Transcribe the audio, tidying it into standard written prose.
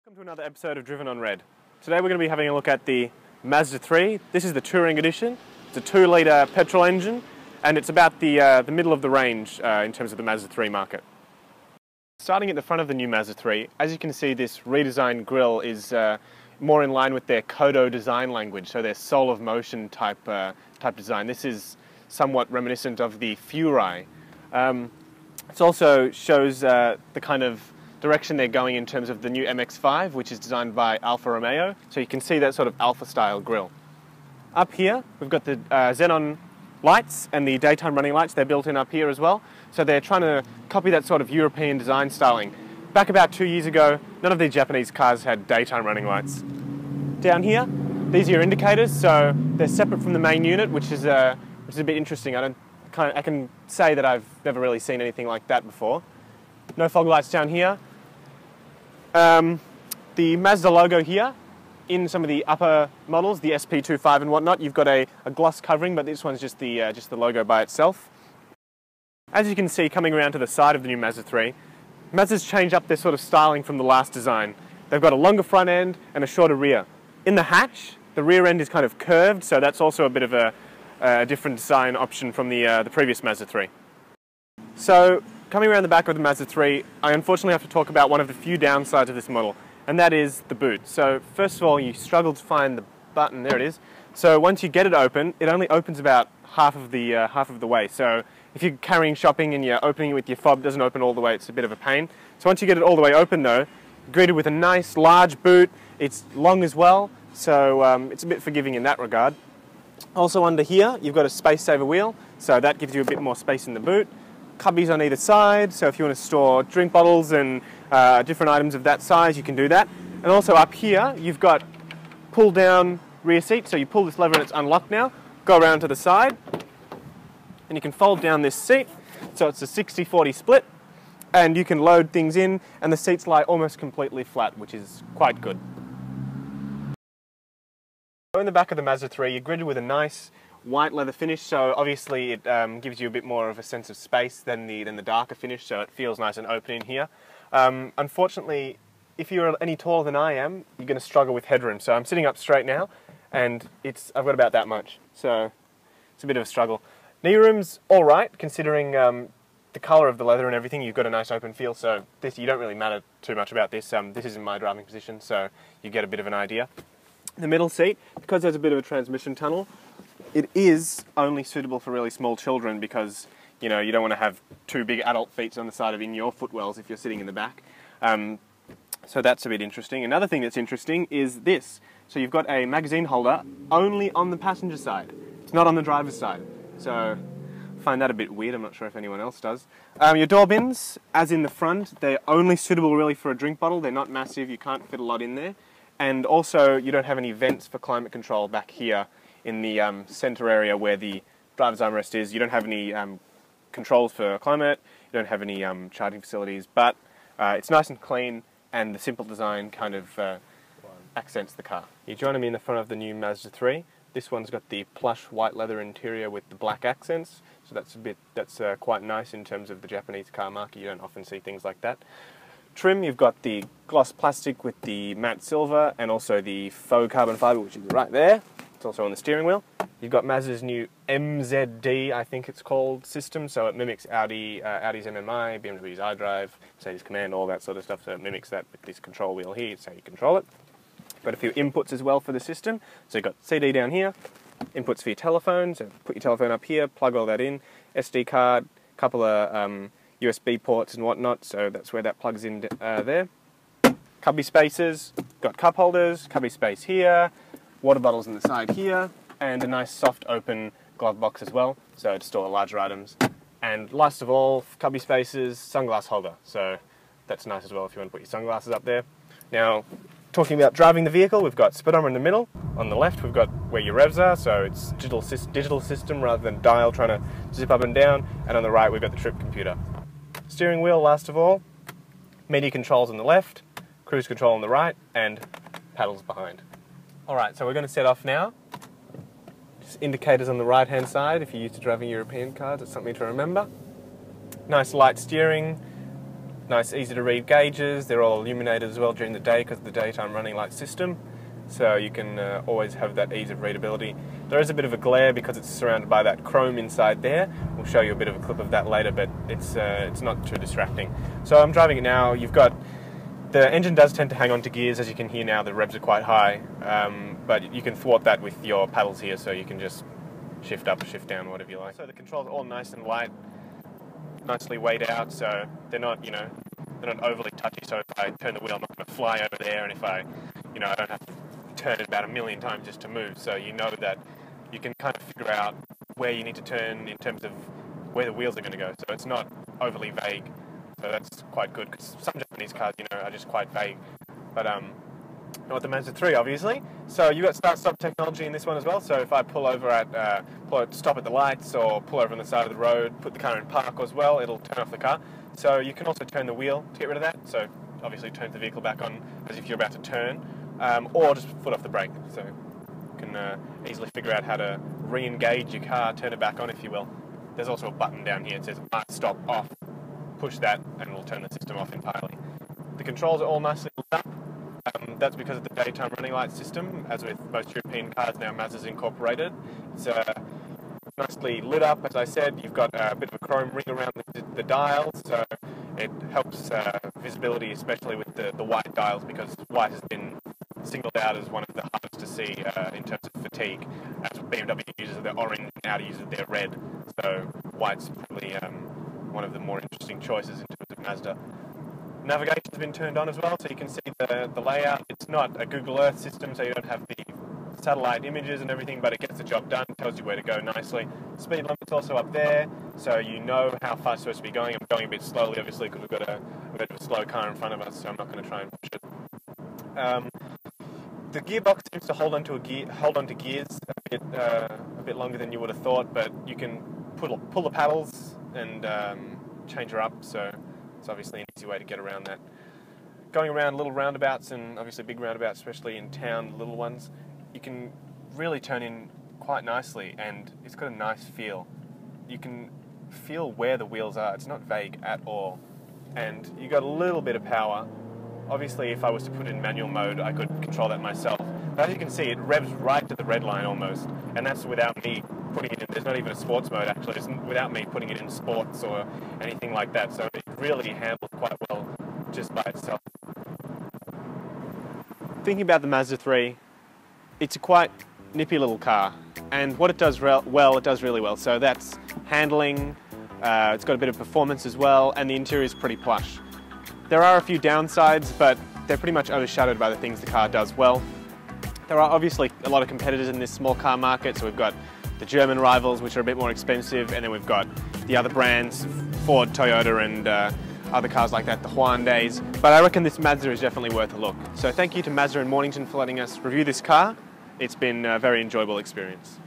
Welcome to another episode of Driven on Red. Today we're going to be having a look at the Mazda 3. This is the Touring Edition. It's a 2-litre petrol engine and it's about the middle of the range in terms of the Mazda 3 market. Starting at the front of the new Mazda 3, as you can see, this redesigned grille is more in line with their Kodo design language, so their soul of motion type design. This is somewhat reminiscent of the Furai. It also shows the kind of direction they're going in terms of the new MX-5, which is designed by Alfa Romeo. So you can see that sort of Alfa style grille. Up here, we've got the xenon lights and the daytime running lights. They're built in up here as well. So they're trying to copy that sort of European design styling. Back about 2 years ago, none of the Japanese cars had daytime running lights. Down here, these are your indicators. So they're separate from the main unit, which is a bit interesting. I can say that I've never really seen anything like that before. No fog lights down here. The Mazda logo here, in some of the upper models, the SP25 and whatnot, you've got a gloss covering, but this one's just the logo by itself. As you can see, coming around to the side of the new Mazda 3, Mazda's changed up their sort of styling from the last design. They've got a longer front end and a shorter rear. In the hatch, the rear end is kind of curved, so that's also a bit of a different design option from the previous Mazda 3. So, coming around the back of the Mazda 3, I unfortunately have to talk about one of the few downsides of this model, and that is the boot. So first of all, you struggle to find the button. There it is. So once you get it open, it only opens about half of the way. So if you're carrying shopping and you're opening it with your fob, it doesn't open all the way. It's a bit of a pain. So once you get it all the way open though, you're greeted with a nice large boot. It's long as well, so it's a bit forgiving in that regard. Also under here, you've got a space saver wheel, so that gives you a bit more space in the boot. Cubbies on either side, so if you want to store drink bottles and different items of that size, you can do that. And also up here, you've got pull down rear seat, so you pull this lever and it's unlocked now. Go around to the side, and you can fold down this seat, so it's a 60-40 split, and you can load things in, and the seats lie almost completely flat, which is quite good. In the back of the Mazda 3, you're gridded with a nice white leather finish, so obviously it gives you a bit more of a sense of space than the darker finish, so it feels nice and open in here. Unfortunately, if you're any taller than I am, you're going to struggle with headroom. So I'm sitting up straight now, and I've got about that much, so it's a bit of a struggle. Knee room's all right, considering the colour of the leather and everything. You've got a nice open feel, so you don't really matter too much about this. This isn't my driving position, so you get a bit of an idea. The middle seat, because there's a bit of a transmission tunnel, it is only suitable for really small children because, you know, you don't want to have two big adult feet on the side of in your footwells if you're sitting in the back. So that's a bit interesting. Another thing that's interesting is this. So you've got a magazine holder only on the passenger side. It's not on the driver's side. So I find that a bit weird. I'm not sure if anyone else does. Your door bins, as in the front, they're only suitable really for a drink bottle. They're not massive. You can't fit a lot in there. And also, you don't have any vents for climate control back here in the centre area where the driver's armrest is. You don't have any controls for climate, you don't have any charging facilities, but it's nice and clean, and the simple design kind of accents the car. You're joining me in the front of the new Mazda 3. This one's got the plush white leather interior with the black accents, so that's quite nice in terms of the Japanese car market. You don't often see things like that. Trim, you've got the gloss plastic with the matte silver and also the faux carbon fibre, which is right there. It's also on the steering wheel. You've got Mazda's new MZD, I think it's called, system, so it mimics Audi's MMI, BMW's iDrive, Mercedes Command, all that sort of stuff, so it mimics that with this control wheel here. It's how you control it. Got a few inputs as well for the system, so you've got CD down here, inputs for your telephone, so put your telephone up here, plug all that in, SD card, couple of USB ports and whatnot, so that's where that plugs in there. Cubby spaces, got cup holders, cubby space here, water bottles on the side here, and a nice soft open glove box as well, so to store larger items. And last of all, cubby spaces, sunglass holder, so that's nice as well if you want to put your sunglasses up there. Now, talking about driving the vehicle, we've got speedometer in the middle. On the left, we've got where your revs are, so it's digital system rather than dial trying to zip up and down. And on the right, we've got the trip computer. Steering wheel, last of all, media controls on the left, cruise control on the right, and paddles behind. Alright, so we're going to set off now. Just indicators on the right hand side if you're used to driving European cars, it's something to remember. Nice light steering, Nice, easy to read gauges. They're all illuminated as well during the day because of the daytime running light system. So you can always have that ease of readability. There is a bit of a glare because it's surrounded by that chrome inside there. We'll show you a bit of a clip of that later, but it's not too distracting. So I'm driving it now. The engine does tend to hang on to gears, as you can hear now. The revs are quite high, but you can thwart that with your paddles here, so you can just shift up or shift down, whatever you like. So the controls are all nice and light, nicely weighed out, so they're not, they're not overly touchy. So if I turn the wheel, I'm not going to fly over there, and if I don't have to turn it about 1,000,000 times just to move. So you know that you can kind of figure out where you need to turn in terms of where the wheels are going to go. So it's not overly vague. So that's quite good, because some Japanese cars, are just quite vague. But not the Mazda 3, obviously. So you've got start-stop technology in this one as well. So if I pull over stop at the lights, or pull over on the side of the road, put the car in park as well, it'll turn off the car. So you can also turn the wheel to get rid of that. So obviously turns the vehicle back on as if you're about to turn, or just foot off the brake. So you can easily figure out how to re-engage your car, turn it back on, if you will. There's also a button down here that says stop off. Push that and it'll turn the system off entirely. The controls are all nicely lit up. That's because of the daytime running light system. As with most European cars now, Mazda's incorporated. It's nicely lit up, as I said. You've got a bit of a chrome ring around the dials, so it helps visibility, especially with the white dials, because white has been singled out as one of the hardest to see in terms of fatigue. As BMW uses their orange, Audi uses their red, so white's probably one of the more interesting choices in terms of Mazda. Navigation's been turned on as well, so you can see the layout. It's not a Google Earth system, so you don't have the satellite images and everything, but it gets the job done, tells you where to go nicely. Speed limit's also up there, so you know how fast you're supposed to be going. I'm going a bit slowly, obviously, because we've got a bit of a slow car in front of us, so I'm not going to try and push it. The gearbox seems to hold on to gears a bit longer than you would have thought, but you can pull the paddles and change her up, so it's obviously an easy way to get around that. Going around little roundabouts, and obviously big roundabouts, especially in town, little ones, you can really turn in quite nicely, and it's got a nice feel. You can feel where the wheels are. It's not vague at all, and you got a little bit of power. Obviously, if I was to put it in manual mode, I could control that myself. But as you can see, it revs right to the red line almost, and that's without me putting it in. There's not even a sports mode, actually. It's without me putting it in sports or anything like that. So it really handles quite well just by itself. Thinking about the Mazda 3, it's a quite nippy little car, and what it does well, it does really well. So that's handling, it's got a bit of performance as well, and the interior is pretty plush. There are a few downsides, but they're pretty much overshadowed by the things the car does well. There are obviously a lot of competitors in this small car market, so we've got the German rivals, which are a bit more expensive, and then we've got the other brands, Ford, Toyota, and other cars like that, the Hyundais. But I reckon this Mazda is definitely worth a look. So thank you to Mazda in Mornington for letting us review this car. It's been a very enjoyable experience.